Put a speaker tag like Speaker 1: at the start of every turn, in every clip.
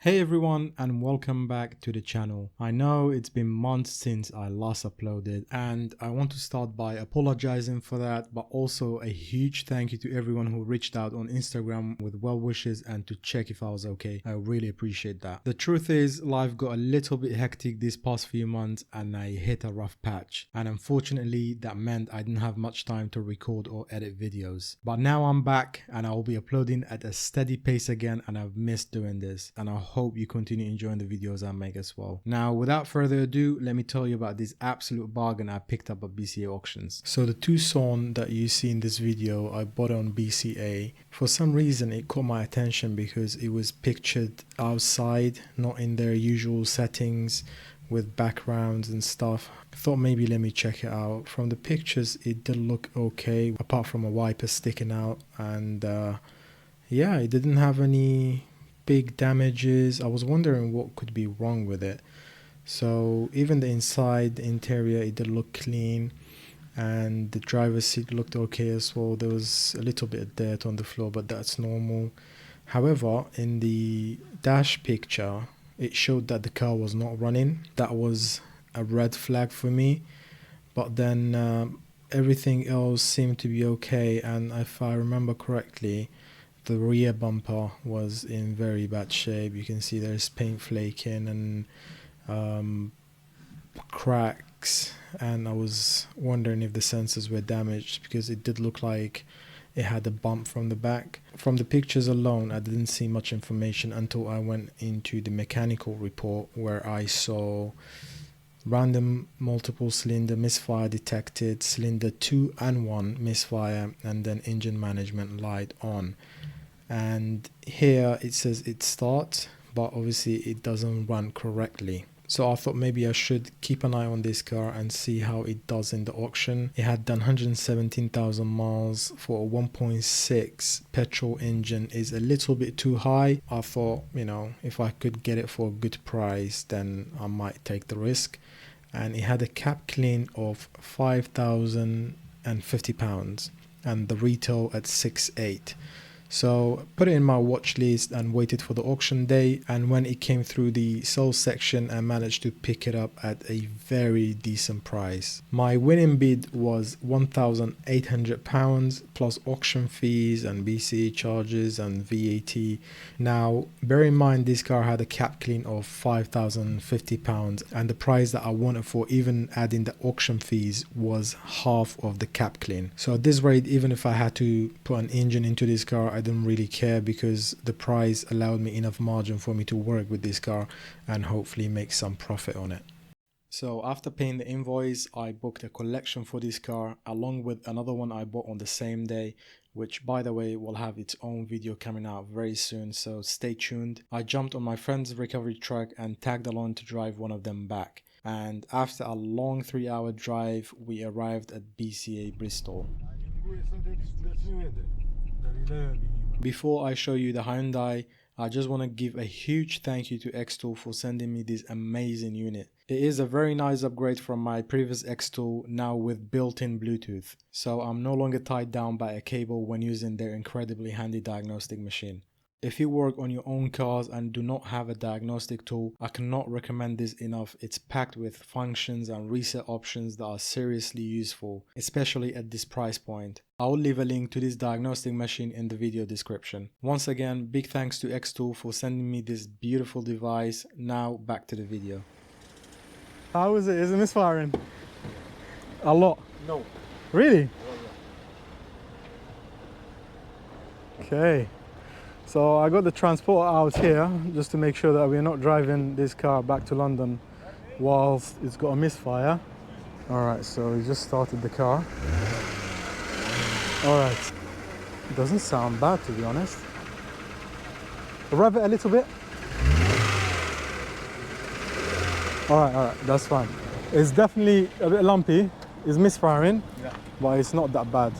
Speaker 1: Hey everyone, and welcome back to the channel. I know it's been months since I last uploaded, and I want to start by apologizing for that, but also a huge thank you to everyone who reached out on Instagram with well wishes and to check if I was okay. I really appreciate that. The truth is, life got a little bit hectic these past few months and I hit a rough patch, and unfortunately that meant I didn't have much time to record or edit videos. But now I'm back and I'll be uploading at a steady pace again, and I've missed doing this, and I hope you continue enjoying the videos I make as well. Now, without further ado, let me tell you about this absolute bargain I picked up at BCA auctions. So the Tucson that you see in this video, I bought it on BCA. For some reason it caught my attention because it was pictured outside, not in their usual settings with backgrounds and stuff. I thought maybe let me check it out. From the pictures it did look okay, apart from a wiper sticking out, and yeah, it didn't have any big damages. I was wondering what could be wrong with it. So even the inside, the interior, it did look clean, and the driver's seat looked okay as well. There was a little bit of dirt on the floor, but that's normal. However, in the dash picture it showed that the car was not running. That was a red flag for me, but then everything else seemed to be okay, and if I remember correctly, the rear bumper was in very bad shape. You can see there's paint flaking and cracks, and I was wondering if the sensors were damaged because it did look like it had a bump from the back. From the pictures alone I didn't see much information until I went into the mechanical report, where I saw random multiple cylinder misfire detected, cylinder 2 and 1 misfire, and then engine management light on. And here it says it starts, but obviously it doesn't run correctly. So I thought maybe I should keep an eye on this car and see how it does in the auction. It had done 117,000 miles for a 1.6 petrol engine is a little bit too high. I thought, you know, if I could get it for a good price, then I might take the risk. And it had a cap clean of £5,050 and the retail at 6.8. So put it in my watch list and waited for the auction day, and when it came through the sales section I managed to pick it up at a very decent price. My winning bid was £1,800 plus auction fees and BCA charges and VAT. Now bear in mind this car had a cap clean of £5,050, and the price that I wanted for, even adding the auction fees, was half of the cap clean. So at this rate, even if I had to put an engine into this car, I didn't really care because the price allowed me enough margin for me to work with this car and hopefully make some profit on it. So after paying the invoice, I booked a collection for this car along with another one I bought on the same day, which by the way will have its own video coming out very soon, so stay tuned. I jumped on my friend's recovery truck and tagged along to drive one of them back, and after a long 3-hour drive we arrived at BCA Bristol. Before I show you the Hyundai, I just want to give a huge thank you to X-Tool for sending me this amazing unit. It is a very nice upgrade from my previous X-Tool, now with built-in Bluetooth, so I'm no longer tied down by a cable when using their incredibly handy diagnostic machine. If you work on your own cars and do not have a diagnostic tool, I cannot recommend this enough. It's packed with functions and reset options that are seriously useful, especially at this price point. I will leave a link to this diagnostic machine in the video description. Once again, big thanks to X-Tool for sending me this beautiful device. Now back to the video.
Speaker 2: How is it? Is it misfiring? A lot?
Speaker 3: No.
Speaker 2: Really? Okay. So I got the transporter out here just to make sure that we're not driving this car back to London whilst it's got a misfire. Alright, so we just started the car. Alright. It doesn't sound bad, to be honest. Rev it a little bit. Alright, that's fine. It's definitely a bit lumpy. It's misfiring, yeah, but it's not that bad.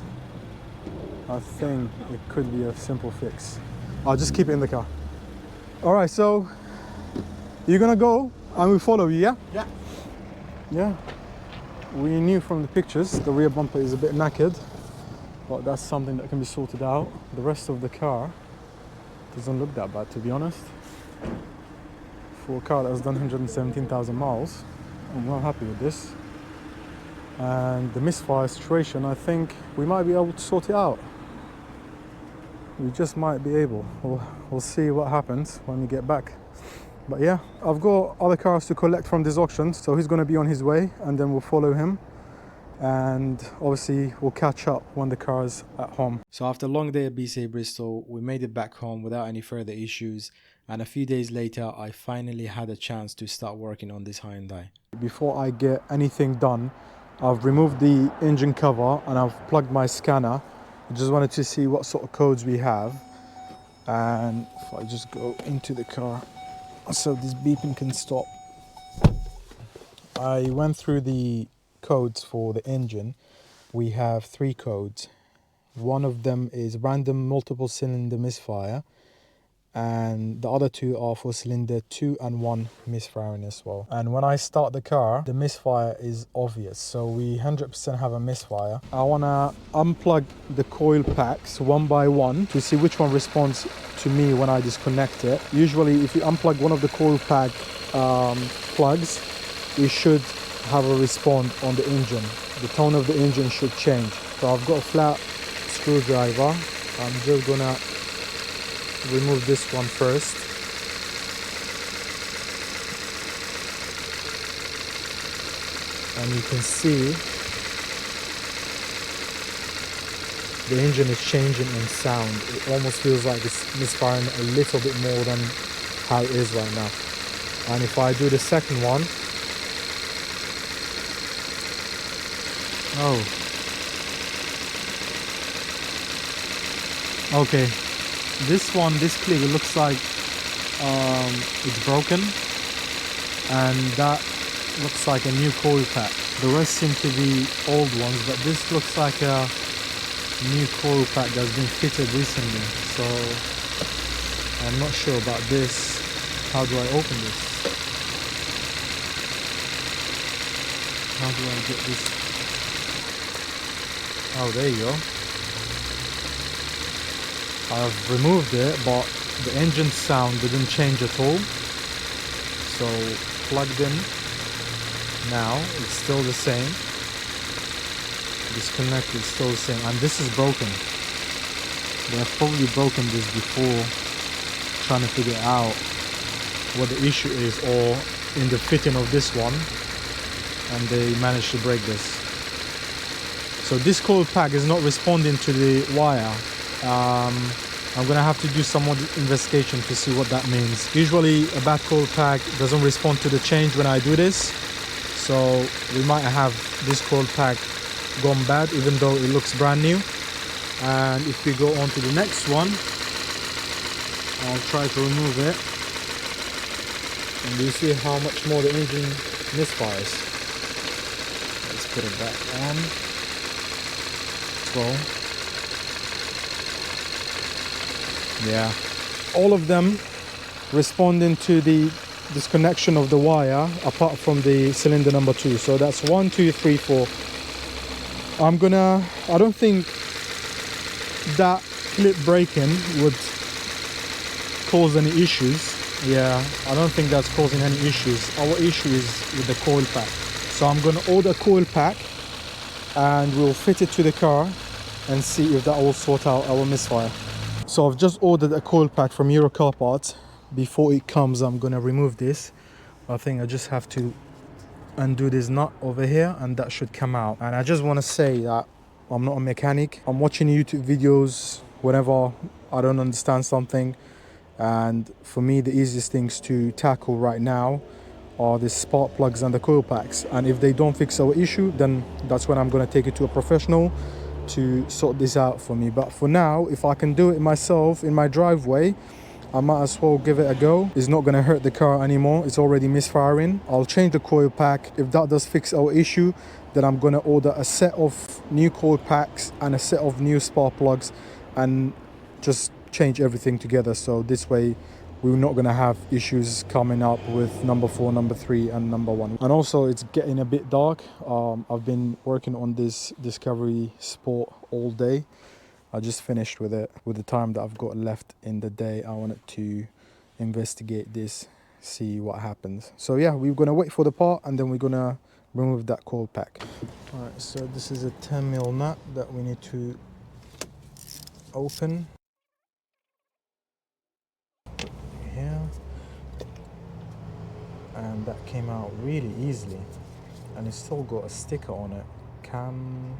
Speaker 2: I think it could be a simple fix. I'll just keep it in the car. Alright, so you're gonna go and we follow you, yeah?
Speaker 3: Yeah.
Speaker 2: Yeah. We knew from the pictures the rear bumper is a bit knackered, but that's something that can be sorted out. The rest of the car doesn't look that bad, to be honest. for a car that has done 117,000 miles. I'm well happy with this. And the misfire situation, I think we might be able to sort it out. We just might be able. We'll see what happens when we get back. But yeah, I've got other cars to collect from this auction, so he's going to be on his way, and then we'll follow him. And obviously we'll catch up when the car's at home.
Speaker 1: So after a long day at BCA Bristol, we made it back home without any further issues, and a few days later I finally had a chance to start working on this Hyundai.
Speaker 2: Before I get anything done, I've removed the engine cover and I've plugged my scanner. I just wanted to see what sort of codes we have. And if I just go into the car so this beeping can stop. I went through the codes for the engine. We have 3 codes. One of them is random multiple cylinder misfire, and the other 2 are for cylinder 2 and 1 misfiring as well. And when I start the car, the misfire is obvious, so we 100% have a misfire. I want to unplug the coil packs one by one to see which one responds to me when I disconnect it. Usually if you unplug one of the coil pack plugs, it should have a response on the engine. The tone of the engine should change. So I've got a flat screwdriver. I'm just gonna remove this one first. And you can see the engine is changing in sound. It almost feels like it's misfiring a little bit more than how it is right now. And if I do the second one, oh, okay, this clip, it looks like it's broken, and that looks like a new coil pack. The rest seem to be old ones, but this looks like a new coil pack that's been fitted recently, so I'm not sure about this. How do I open this? How do I get this? Oh, there you go. I've removed it, but the engine sound didn't change at all. So plugged in now, it's still the same. Disconnected, still the same. And this is broken. They have probably broken this before, trying to figure out what the issue is, or in the fitting of this one, and they managed to break this. So this coil pack is not responding to the wire. I'm gonna have to do some more investigation to see what that means. Usually a bad coil pack doesn't respond to the change when I do this, so we might have this coil pack gone bad even though it looks brand new. And if we go on to the next one, I'll try to remove it, and you see how much more the engine misfires. Let's put it back on. Well, yeah, all of them responding to the disconnection of the wire apart from the cylinder number 2. So that's 1, 2, 3, 4. I don't think that clip breaking would cause any issues. Yeah, I don't think that's causing any issues. Our issue is with the coil pack. So I'm gonna order a coil pack and we'll fit it to the car and see if that will sort out our misfire. So I've just ordered a coil pack from Euro Car Parts. Before it comes, I'm gonna remove this. I think I just have to undo this nut over here and that should come out. And I just want to say that I'm not a mechanic. I'm watching YouTube videos whenever I don't understand something, and for me the easiest things to tackle right now are the spark plugs and the coil packs. And if they don't fix our issue, then that's when I'm going to take it to a professional to sort this out for me. But for now, if I can do it myself in my driveway, I might as well give it a go. It's not going to hurt the car anymore. It's already misfiring. I'll change the coil pack. If that does fix our issue, then I'm going to order a set of new coil packs and a set of new spark plugs and just change everything together. So this way we're not going to have issues coming up with number 4, number 3 and number 1. And also it's getting a bit dark. I've been working on this Discovery Sport all day. I just finished with it. With the time that I've got left in the day, I wanted to investigate this, see what happens. So yeah, we're gonna wait for the part and then we're gonna remove that coil pack. All right, so this is a 10mm nut that we need to open here, and that came out really easily, and it's still got a sticker on it, Cam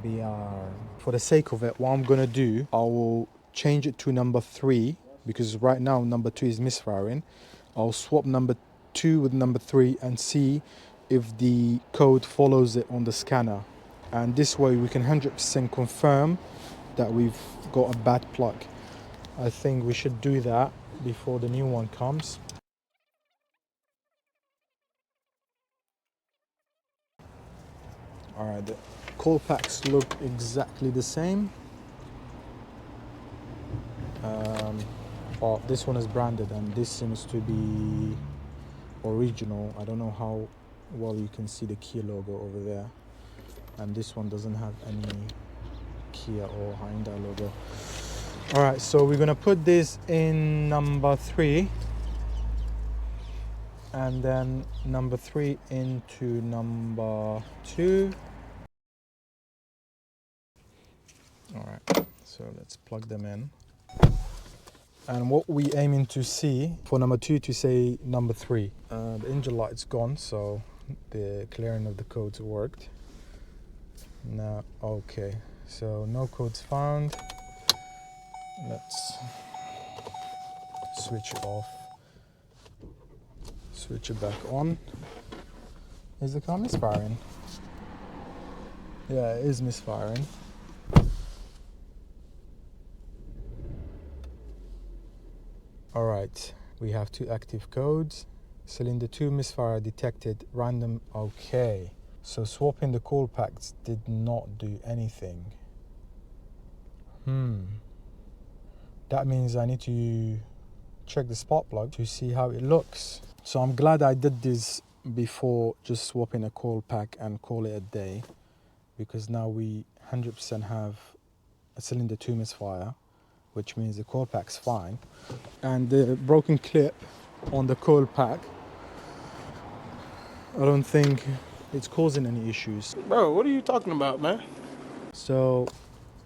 Speaker 2: BR. For the sake of it, what I'm gonna do, I will change it to number 3, because right now number 2 is misfiring. I'll swap number 2 with number 3 and see if the code follows it on the scanner, and this way we can 100% confirm that we've got a bad plug. I think we should do that before the new one comes. Alright, the coil packs look exactly the same. But this one is branded and this seems to be original. I don't know how well you can see the Kia logo over there. And this one doesn't have any Kia or Hyundai logo. Alright, so we're gonna put this in number 3. And then number 3 into number 2. Alright, so let's plug them in. And what we aiming to see for number 2 to say number 3. The engine light's gone, so the clearing of the codes worked. Now, okay, so no codes found. Let's switch it off. Switch it back on. Is the car misfiring? Yeah, it is misfiring. Alright, we have 2 active codes. Cylinder 2 misfire detected, random, okay. So swapping the coil packs did not do anything. That means I need to check the spark plug to see how it looks. So I'm glad I did this before just swapping a coil pack and call it a day, because now we 100% have a cylinder 2 misfire, which means the coil pack's fine. And the broken clip on the coil pack, I don't think it's causing any issues.
Speaker 3: Bro, what are you talking about, man?
Speaker 2: So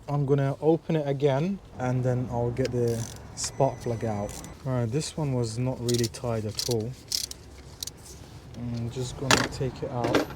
Speaker 2: I'm gonna open it again and then I'll get the spark plug out. Alright, this one was not really tied at all. I'm just gonna take it out.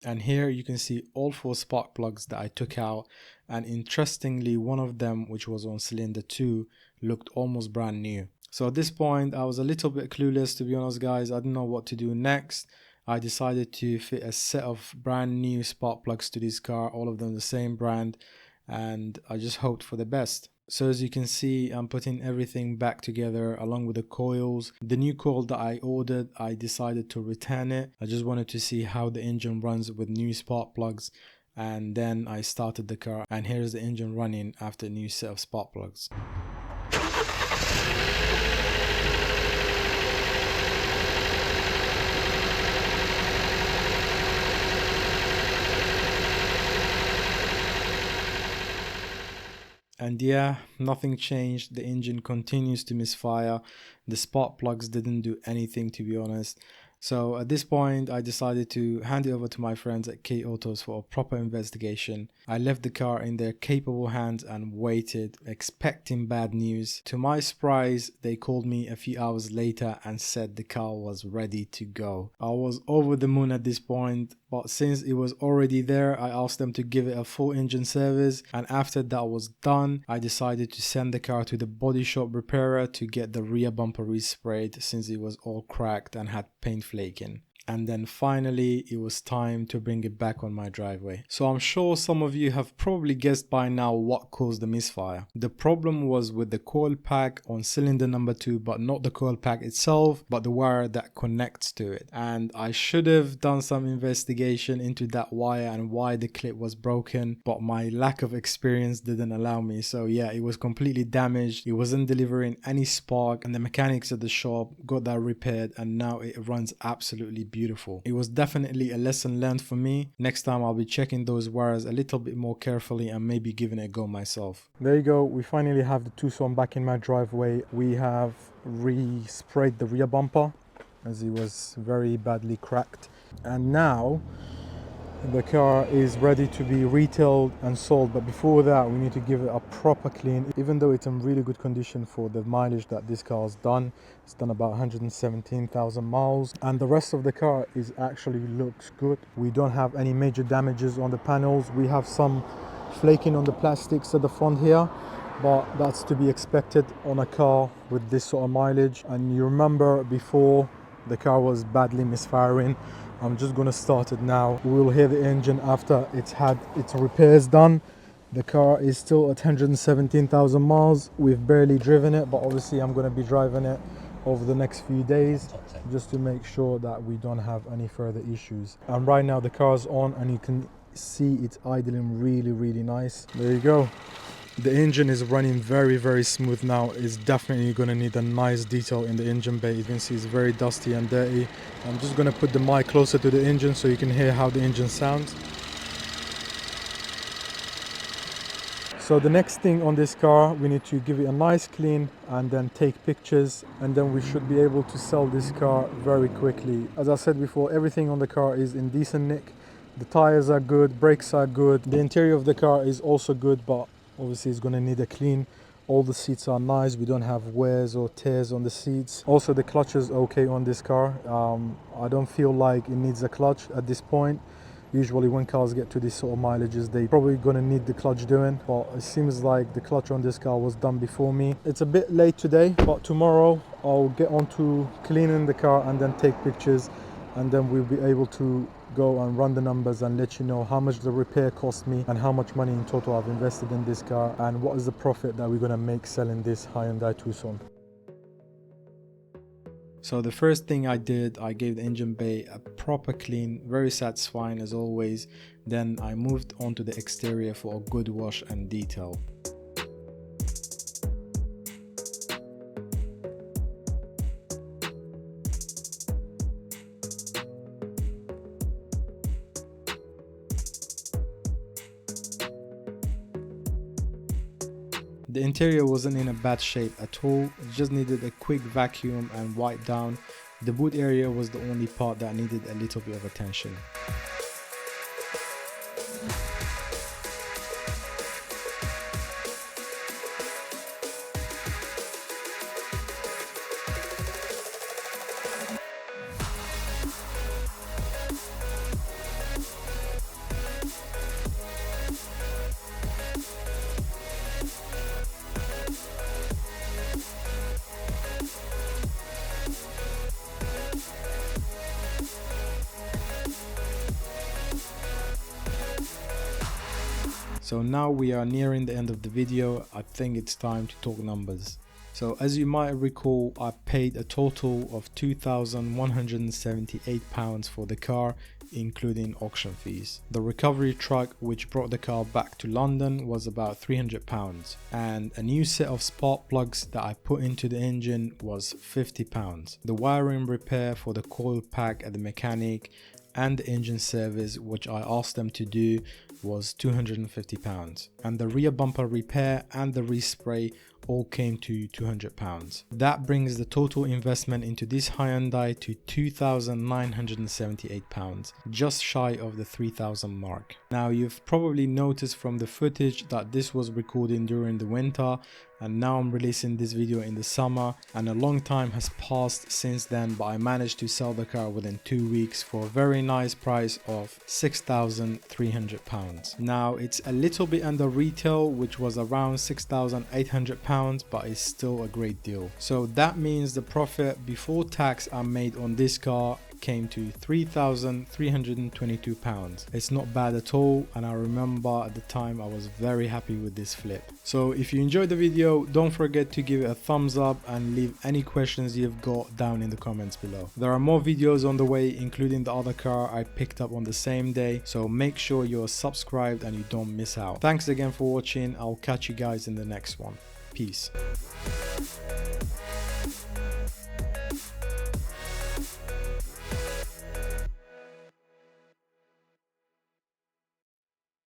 Speaker 1: And here you can see all 4 spark plugs that I took out, and interestingly one of them, which was on cylinder 2, looked almost brand new. So at this point I was a little bit clueless, to be honest guys. I didn't know what to do next. I decided to fit a set of brand new spark plugs to this car, all of them the same brand, and I just hoped for the best. So as you can see, I'm putting everything back together along with the coils. The new coil that I ordered, I decided to return it. I just wanted to see how the engine runs with new spark plugs, and then I started the car, and here's the engine running after a new set of spark plugs. And yeah, nothing changed. The engine continues to misfire. The spark plugs didn't do anything, to be honest. So at this point, I decided to hand it over to my friends at K Autos for a proper investigation. I left the car in their capable hands and waited, expecting bad news. To my surprise, they called me a few hours later and said the car was ready to go. I was over the moon at this point, but since it was already there, I asked them to give it a full engine service, and after that was done, I decided to send the car to the body shop repairer to get the rear bumper resprayed, since it was all cracked and had paint flaking. and then finally it was time to bring it back on my driveway. So I'm sure some of you have probably guessed by now what caused the misfire. The problem was with the coil pack on cylinder number 2, but not the coil pack itself, but the wire that connects to it. And I should have done some investigation into that wire and why the clip was broken, but my lack of experience didn't allow me. So yeah, it was completely damaged. It wasn't delivering any spark, and the mechanics at the shop got that repaired, and now it runs absolutely beautiful. It was definitely a lesson learned for me. Next time I'll be checking those wires a little bit more carefully and maybe giving it a go myself.
Speaker 2: There you go, we finally have the Tucson back in my driveway. We have re-sprayed the rear bumper as it was very badly cracked, and now the car is ready to be retailed and sold. But before that, we need to give it a proper clean. Even though it's in really good condition for the mileage that this car has done, it's done about 117,000 miles, and the rest of the car is actually looks good. We don't have any major damages on the panels. We have some flaking on the plastics at the front here, but that's to be expected on a car with this sort of mileage. And you remember before, the car was badly misfiring. I'm just going to start it now. We will hear the engine after it's had its repairs done. The car is still at 117,000 miles. We've barely driven it, but obviously I'm going to be driving it over the next few days just to make sure that we don't have any further issues. And right now the car's on, and you can see it's idling really nice. There you go. The engine is running very smooth now. It's definitely going to need a nice detail in the engine bay. You can see it's very dusty and dirty. I'm just going to put the mic closer to the engine so you can hear how the engine sounds. So the next thing on this car, we need to give it a nice clean and then take pictures, and then we should be able to sell this car very quickly. As I said before, everything on the car is in decent nick. The tires are good, brakes are good. The interior of the car is also good, but obviously it's going to need a clean. All the seats are nice. We don't have wears or tears on the seats. Also the clutch is okay on this car. I don't feel like it needs a clutch at this point. Usually when cars get to this sort of mileages, they probably going to need the clutch doing, but it seems like the clutch on this car was done before me. It's a bit late today, but tomorrow I'll get on to cleaning the car and then take pictures, and then we'll be able to go and run the numbers and let you know how much the repair cost me and how much money in total I've invested in this car, and what is the profit that we're going to make selling this Hyundai Tucson.
Speaker 1: So the first thing I did, I gave the engine bay a proper clean, very satisfying as always. Then I moved on to the exterior for a good wash and detail. The interior wasn't in a bad shape at all, it just needed a quick vacuum and wipe down. The boot area was the only part that needed a little bit of attention. So now we are nearing the end of the video. I think it's time to talk numbers. So as you might recall, I paid a total of £2,178 for the car, including auction fees. The recovery truck which brought the car back to London was about £300, and a new set of spark plugs that I put into the engine was £50. The wiring repair for the coil pack at the mechanic and the engine service, which I asked them to do, was £250, and the rear bumper repair and the respray all came to £200. That brings the total investment into this Hyundai to £2,978, just shy of the 3,000 mark. Now you've probably noticed from the footage that this was recorded during the winter, and now I'm releasing this video in the summer, and a long time has passed since then, but I managed to sell the car within 2 weeks for a very nice price of £6,300. Now it's a little bit under retail, which was around £6,800, but it's still a great deal. So that means the profit before tax I made on this car came to £3,322. It's not bad at all, and I remember at the time I was very happy with this flip. So if you enjoyed the video, don't forget to give it a thumbs up and leave any questions you've got down in the comments below. There are more videos on the way, including the other car I picked up on the same day, so make sure you're subscribed and you don't miss out. Thanks again for watching. I'll catch you guys in the next one. Peace.